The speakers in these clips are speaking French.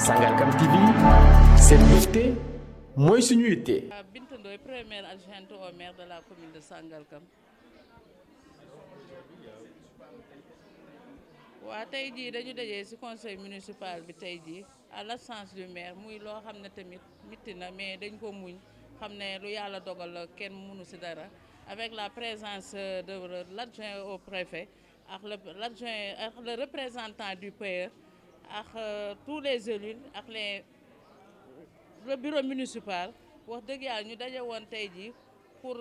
Sangalkam TV seen yitte mooy suñu yitte. Binta Ndoye, première adjointe au maire de la commune de Sangalkam. waa tey jii dañu dajee ci conseil municipal bi tey jii à l'absence du maire muy loo xam ne tamit mitti na mais dañ ko muñ xam ne lu yàlla dogal la kenn mënu ci dara avec la présence de l'adjoint au préfet ak l'adjoint ak le représentant du PAER ak tous les élus ak le bureau municipal wax dëgg yàlla ñu daje woon tey jii pour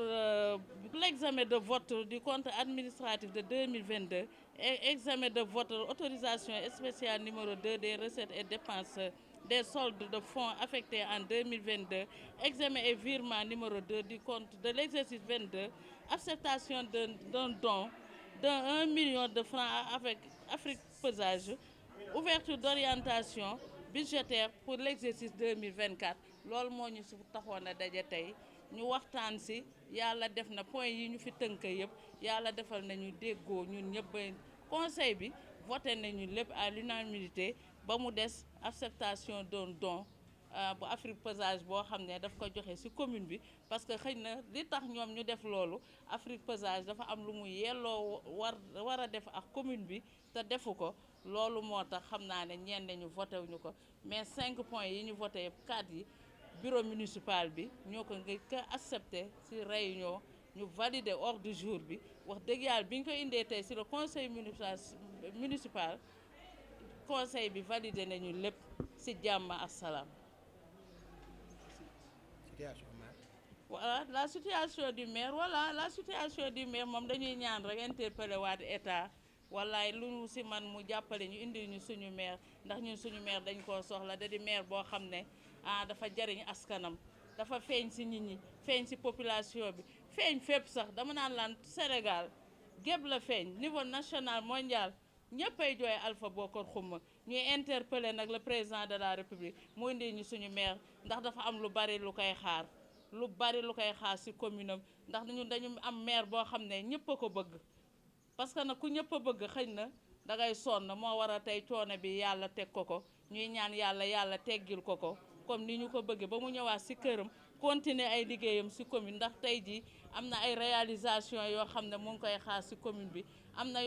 l'examen de vote du compte administratif de 2022 et examen de vote autorisation spéciale numéro 2 des recettes et dépenses des soldes de fonds affectés en 2022, examen et virement numéro 2 du compte de l'exercice 22, acceptation d'un don de 1 million de francs avec Afrique Pesage, ouverture d'orientation budgétaire pour l'exercice 2024. loolu moo ñu su taxoon a daje tey ñu waxtaan ci yàlla def na point yi ñu fi tënk yëpp yàlla defal nañu déggoo ñun ñëpp conseil bi voté nañu lépp à l'unanimité ba mu des acceptation d'un don bu Afrique Pesage boo xam ne daf ko joxe ci commune bi parce que xëy na li tax ñoom ñu def loolu Afrique Pesage dafa am lu mu yelloo war a def ak commune bi te defu ko loolu moo tax xam naa ne ñenn ñu voté wuñu ko mais 5 points yi ñu voté yëpp 4 yi bureau municipal bi ñoo ko nga accepté ci réunion ñu validé ordre du jour bi wax dëgg yàlla bi ñu ko indee tey ci le conseil municipal conseil bi validé nañu lépp ci jàmm ak salaam. Voilà la situation du maire moom dañuy ñaan rek interpellé waat état wallaay lu ñu ci man mu jàppale ñu indi ñu suñu maire ndax ñun suñu maire dañ koo soxla da di maire boo xam ne dafa jariñ askanam dafa feeñ ci nit ñi feeñ ci population bi feeñ fépp sax dama naan laan Sénégal gépp la feeñ niveau national mondial ñëppay jooy Alpha Bokar Xuma ñuy interpeller nag le président de la république mu indi ñu suñu maire ndax dafa am lu bari lu koy xaar ci commune am ndax ñun dañu am maire boo xam ne ñëpp a ko bëgg parce que nag ku ñëpp a bëgg xëy na dangay sonn moo war a tey coono bi yàlla teg ko ñuy ñaan yàlla teggil ko comme ni ñu ko bëggee ba mu ñëwaat ci këram continuer ay liggéeyam ci commune ndax tey jii am na ay réalisation yoo xam ne mu ngi koy xaar ci commune bi am na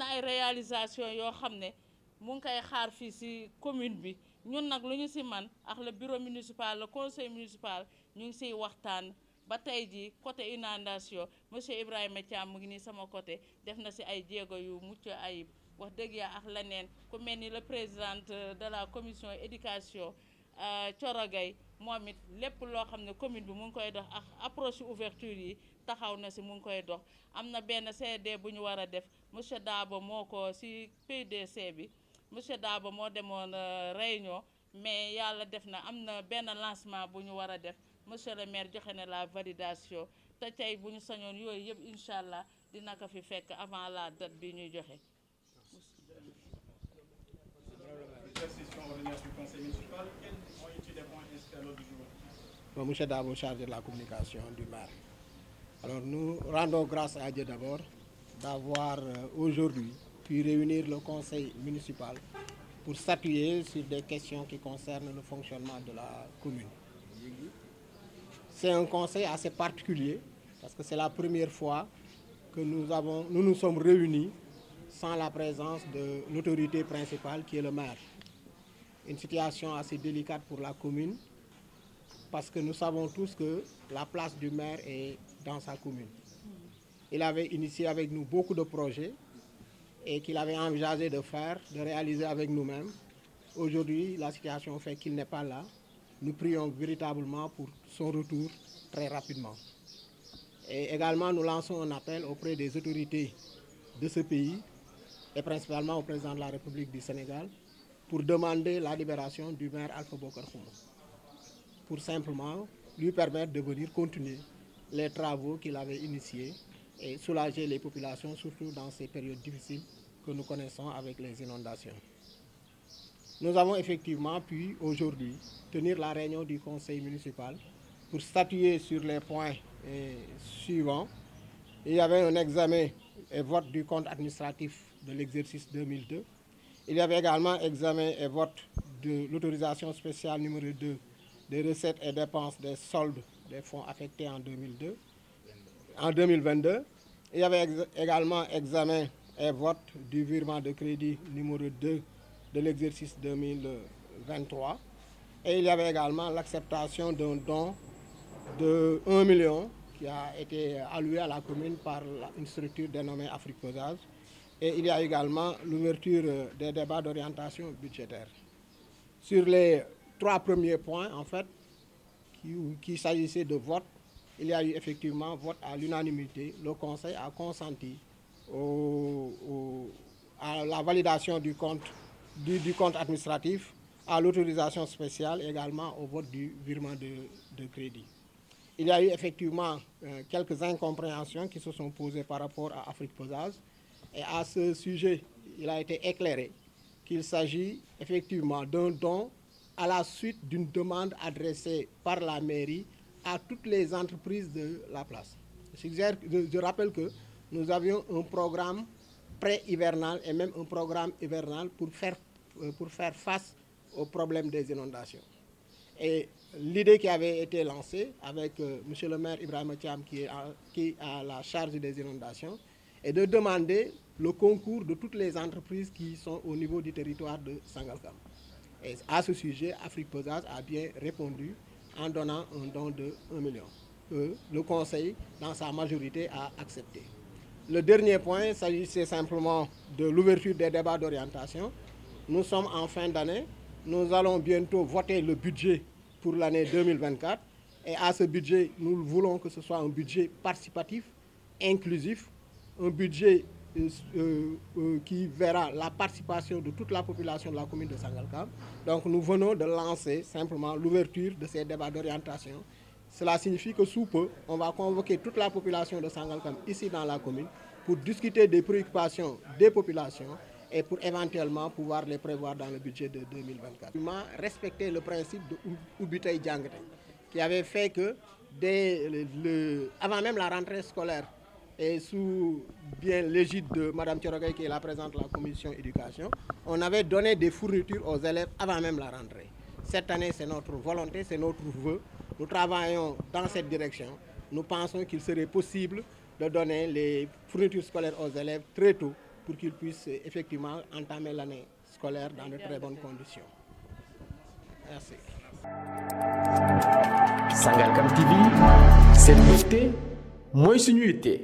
ay réalisation yoo xam ne mu ngi koy xaar fii ci commune bi ñun nag lu ñu ci man ak le bureau municipal le conseil municipal ñu ngi ciy waxtaan ba tey jii côté inondation monsieur Ibrahima Thiam mu ngi nii sama côté def na ci ay jéego yu mucc ayib wax dëgg yaa ak leneen ku mel ni le président de la commission éducation Thioro Gaye moom it lépp loo xam ne commune bi mu ngi koy dox ak approche ouverture yi taxaw na ci mu ngi koy dox am na benn CD bu ñu war a def monsieur Dabo moo ko ci PDC bi monsieur Dabo moo demoon réunion mais yàlla def na am na benn lancement bu ñu war a def monsieur le maire joxe na la validation te tey bu ñu sañoon yooyu yëpp incha allah dina ko fi fekk avant la date bi ñuy joxe. Bon, monsieur Dabo, chargé de la communication du maire. Alors nous rendons grâce à Dieu d'abord d'avoir aujourd'hui pu réunir le conseil municipal pour statuer sur des questions qui concernent le fonctionnement de la commune. C'est un conseil assez particulier parce que c'est la première fois que nous nous sommes réunis sans la présence de l'autorité principale qui est le maire. Une situation assez délicate pour la commune parce que nous savons tous que la place du maire est dans sa commune. Il avait initié avec nous beaucoup de projets et qu'il avait envisagé de réaliser avec nous-mêmes. Aujourd'hui, la situation fait qu'il n'est pas là. Nous prions véritablement pour son retour très rapidement. Et également, nous lançons un appel auprès des autorités de ce pays et principalement au président de la République du Sénégal pour demander la libération du maire Alpha Bokar Xuma, pour simplement lui permettre de venir continuer les travaux qu'il avait initiés et soulager les populations, surtout dans ces périodes difficiles que nous connaissons avec les inondations. Nous avons effectivement pu aujourd'hui tenir la réunion du conseil municipal pour statuer sur les points suivants. Il y avait un examen et vote du compte administratif de l'exercice 2002. Il y avait également examen et vote de l'autorisation spéciale numéro 2 des recettes et dépenses des soldes des fonds affectés en 2022. Il y avait également examen et vote du virement de crédit numéro 2 de l'exercice 2023. Et il y avait également l'acceptation d'un don de 1 million qui a été alloué à la commune par une structure dénommée Afrique Pesage. Et il y a également l'ouverture des débats d'orientation budgétaire. Sur les 3 premiers points, en fait, qui s'agissait de vote, il y a eu effectivement vote à l'unanimité. Le Conseil a consenti à la validation du compte administratif, à l'autorisation spéciale et également au vote du virement de crédit. Il y a eu effectivement quelques incompréhensions qui se sont posées par rapport à Afrique Pesage. Et à ce sujet, il a été éclairé qu'il s'agit effectivement d'un don à la suite d'une demande adressée par la mairie à toutes les entreprises de la place. Je rappelle que nous avions un programme pré-hivernal et même un programme hivernal pour faire face au problème des inondations. Et l'idée qui avait été lancée avec M. le maire Ibrahima Thiam qui a la charge des inondations est de demander le concours de toutes les entreprises qui sont au niveau du territoire de Sangalkam. Et à ce sujet, Afrique Pesage a bien répondu en donnant un don de 1 million. Le Conseil, dans sa majorité, a accepté. Le dernier point s'agissait simplement de l'ouverture des débats d'orientation. Nous sommes en fin d'année. Nous allons bientôt voter le budget pour l'année 2024. Et à ce budget, nous voulons que ce soit un budget participatif, inclusif, un budget qui verra la participation de toute la population de la commune de Sangalkam. Donc nous venons de lancer simplement l'ouverture de ces débats d'orientation. Cela signifie que sous peu, on va convoquer toute la population de Sangalkam ici dans la commune pour discuter des préoccupations des populations et pour éventuellement pouvoir les prévoir dans le budget de 2024. Respecter le principe de Ubitay Djangate, qui avait fait que avant même la rentrée scolaire, et sous bien l'égide de Mme Thiorogay, qui est la présidente de la commission éducation, on avait donné des fournitures aux élèves avant même la rentrée. Cette année, c'est notre volonté, c'est notre vœu. Nous travaillons dans cette direction. Nous pensons qu'il serait possible de donner les fournitures scolaires aux élèves très tôt pour qu'ils puissent effectivement entamer l'année scolaire dans de très bonnes conditions. Merci. Sangalkam TV, seen mbégte mooy suñu yitte.